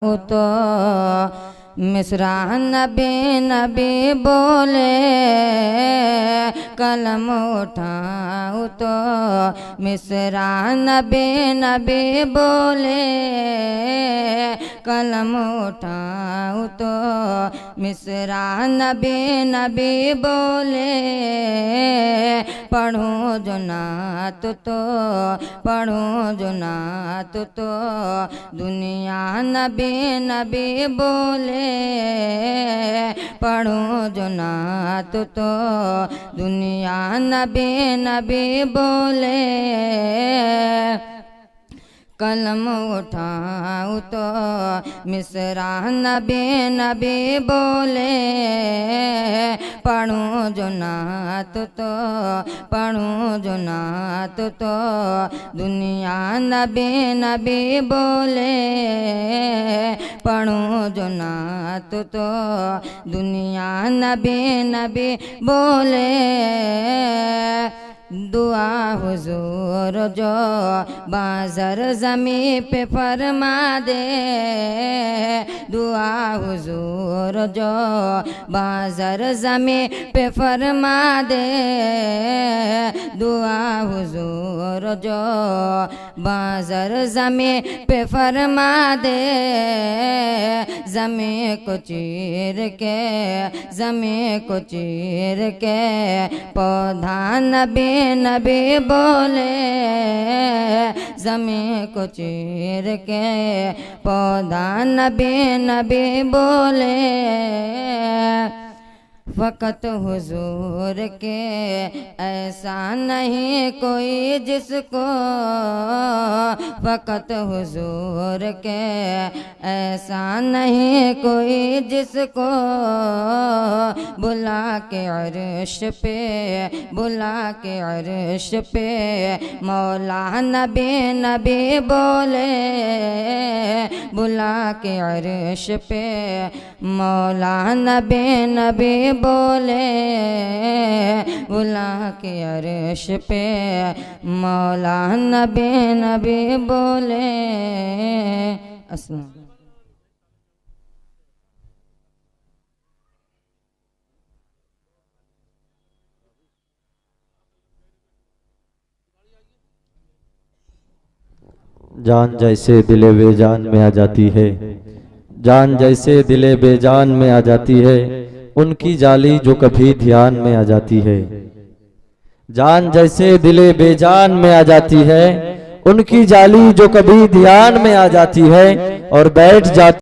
तो मिसरा नबी नबी बोले कलम उठाऊँ तो मिसरा नबी नबी बोले कलम उठाऊँ तो मिसरा नबी नबी बोले पढ़ूँ जो नात तो पढ़ूँ जो नात तो दुनिया नबी नबी बोले पढ़ूँ जो नात तो दुनिया नबी नबी बोले कलम उठाऊँ तो मिसरा नबी नबी बोले पढ़ूँ जो नात तो पढ़ूँ जो नात तो दुनिया नबी नबी बोले पढ़ूँ जो नात तो दुनिया नबी नबी बोले दुआ हुजूर जो बाज़र ज़मी पे फरमा दे दुआ हुजूर जो बाज़र ज़मी पे फरमा दे दुआ हुजूर जो बाज़र ज़मी पे फरमा दे ज़मी को चीर के ज़मी को चीर के पौधा नबी नबी बोले ज़मीं को चीर के पौधा नबी नबी बोले फ़कत हुजूर के ऐसा नहीं कोई जिसको फ़कत हुजूर के ऐसा नहीं कोई जिसको बुला के अर्श पे बुला के अर्श पे मौला नबी नबी बोले बुला के अर्श पे मौला नबी नबी बोले बुला के अर्श पे मौला नबी नबी बोले। अस्सलाम। जान जैसे दिले बेजान में आ जाती है, जान जैसे दिले बेजान में आ जाती है, उनकी जाली जो कभी ध्यान में आ जाती है। जान जैसे दिले बेजान में आ जाती है, उनकी जाली जो कभी ध्यान में आ जाती है और बैठ जाती